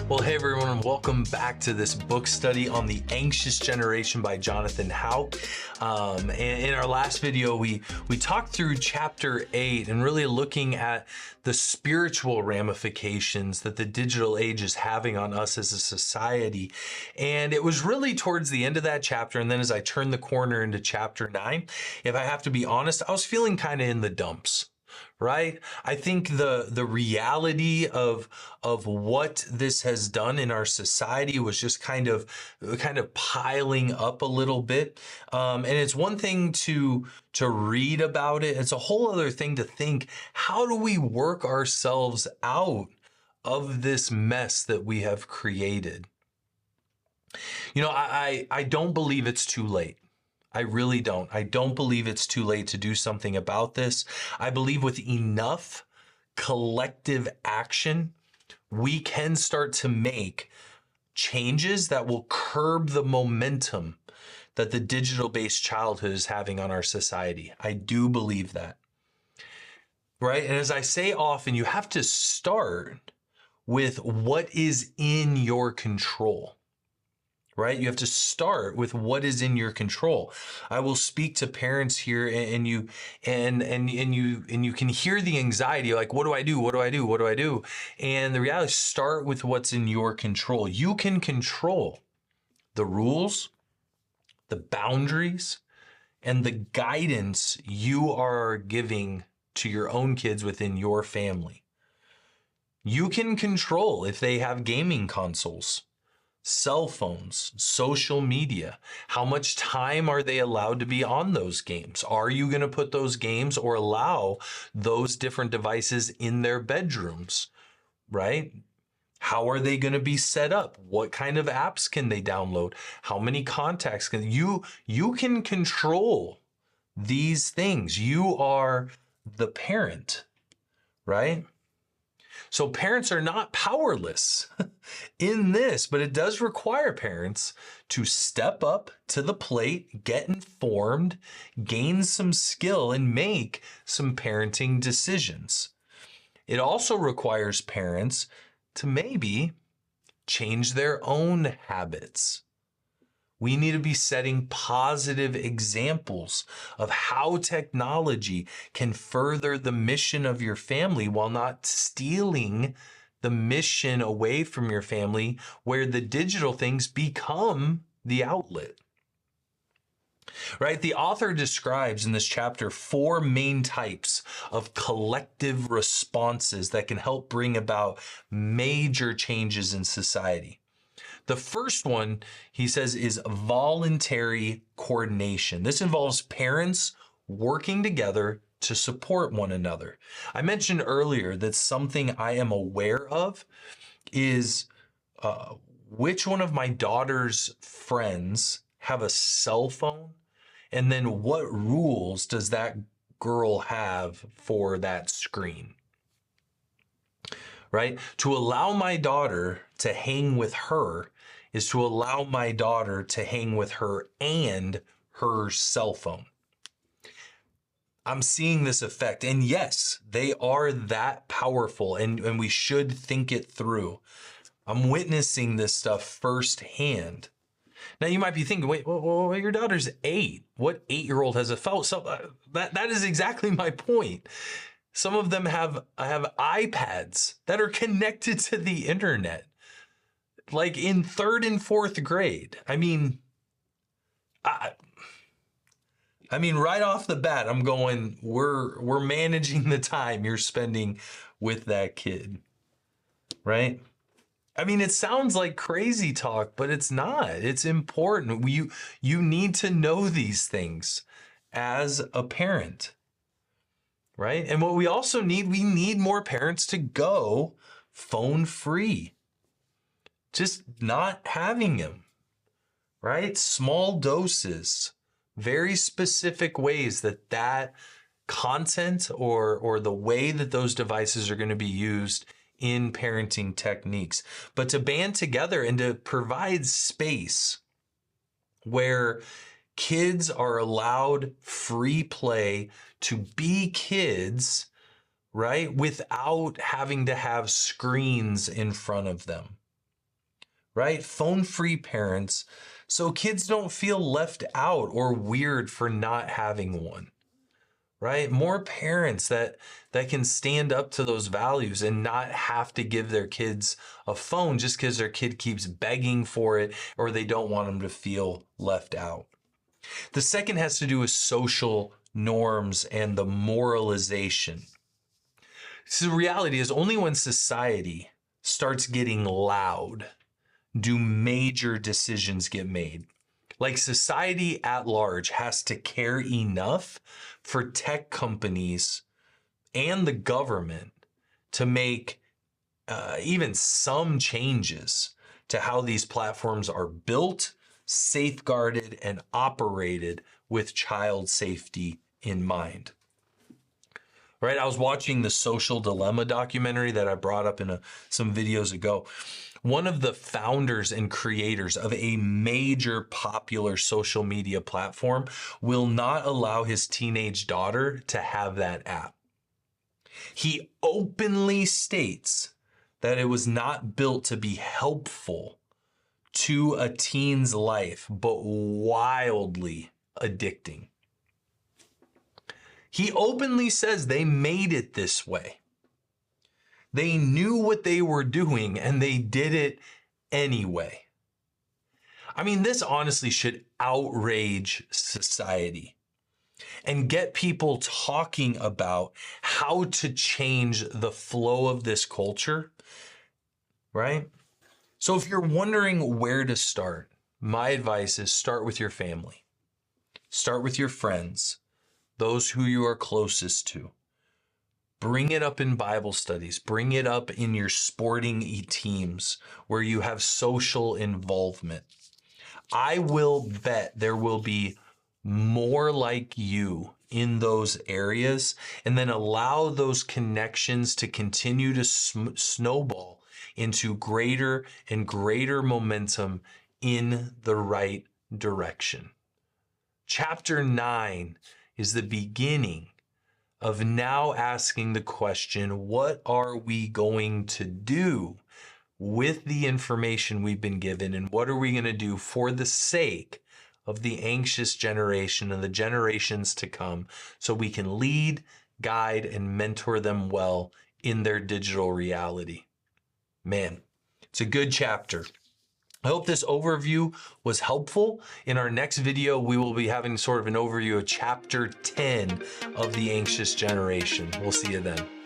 Well, hey everyone, and welcome back to this book study on The Anxious Generation by Jonathan Haupt. And in our last video, we talked through chapter 8 and really looking at the spiritual ramifications that the digital age is having on us as a society. And it was really towards the end of that chapter, and then as I turned the corner into chapter 9, if I have to be honest, I was feeling kind of in the dumps. Right? I think the reality of what this has done in our society was just kind of piling up a little bit. And it's one thing to read about it. It's a whole other thing to think, how do we work ourselves out of this mess that we have created? You know, I don't believe it's too late. I really don't. I don't believe it's too late to do something about this. I believe with enough collective action, we can start to make changes that will curb the momentum that the digital-based childhood is having on our society. I do believe that. Right? And as I say often, you have to start with what is in your control. Right? You have to start with what is in your control. I will speak to parents here and you can hear the anxiety, like, what do I do? What do I do? What do I do? And the reality is, start with what's in your control. You can control the rules, the boundaries, and the guidance you are giving to your own kids within your family. You can control if they have gaming consoles, cell phones, social media. How much time are they allowed to be on those games? Are you going to put those games or allow those different devices in their bedrooms, right? How are they going to be set up? What kind of apps can they download? How many contacts can you can control these things. You are the parent, right? So parents are not powerless in this, but it does require parents to step up to the plate, get informed, gain some skill, and make some parenting decisions. It also requires parents to maybe change their own habits. We need to be setting positive examples of how technology can further the mission of your family while not stealing the mission away from your family, where the digital things become the outlet. Right? The author describes in this chapter 4 main types of collective responses that can help bring about major changes in society. The first one, he says, is voluntary coordination. This involves parents working together to support one another. I mentioned earlier that something I am aware of is which one of my daughter's friends have a cell phone, and then what rules does that girl have for that screen. Right? To allow my daughter to hang with her is to allow my daughter to hang with her and her cell phone. I'm seeing this effect. And yes, they are that powerful, and we should think it through. I'm witnessing this stuff firsthand. Now you might be thinking, wait, well, your daughter's 8. What 8-year-old has a phone? So that is exactly my point. Some of them have iPads that are connected to the internet, like in 3rd and 4th grade. I mean, right off the bat, I'm going, we're managing the time you're spending with that kid, right? I mean, it sounds like crazy talk, but it's not. It's important. You need to know these things as a parent. Right? And what we also need, we need more parents to go phone free. Just not having them, right? Small doses, very specific ways that content or the way that those devices are going to be used in parenting techniques. But to band together and to provide space where kids are allowed free play to be kids, right? Without having to have screens in front of them. right? Phone-free parents, so kids don't feel left out or weird for not having one, right? More parents that can stand up to those values and not have to give their kids a phone just because their kid keeps begging for it or they don't want them to feel left out. The second has to do with social norms and the moralization. So the reality is only when society starts getting loud do major decisions get made. Like society at large has to care enough for tech companies and the government to make even some changes to how these platforms are built, safeguarded, and operated with child safety in mind. Right? I was watching the Social Dilemma documentary that I brought up in some videos ago. One of the founders and creators of a major popular social media platform will not allow his teenage daughter to have that app. He openly states that it was not built to be helpful to a teen's life, but wildly addicting. He openly says they made it this way. They knew what they were doing and they did it anyway. I mean, this honestly should outrage society and get people talking about how to change the flow of this culture, right? So if you're wondering where to start, my advice is start with your family. Start with your friends, those who you are closest to. Bring it up in Bible studies. Bring it up in your sporting teams where you have social involvement. I will bet there will be more like you in those areas, and then allow those connections to continue to snowball into greater and greater momentum in the right direction. Chapter 9 is the beginning of now asking the question, what are we going to do with the information we've been given, and what are we going to do for the sake of the anxious generation and the generations to come so we can lead, guide, and mentor them well in their digital reality? Man, it's a good chapter. I hope this overview was helpful. In our next video, we will be having sort of an overview of chapter 10 of The Anxious Generation. We'll see you then.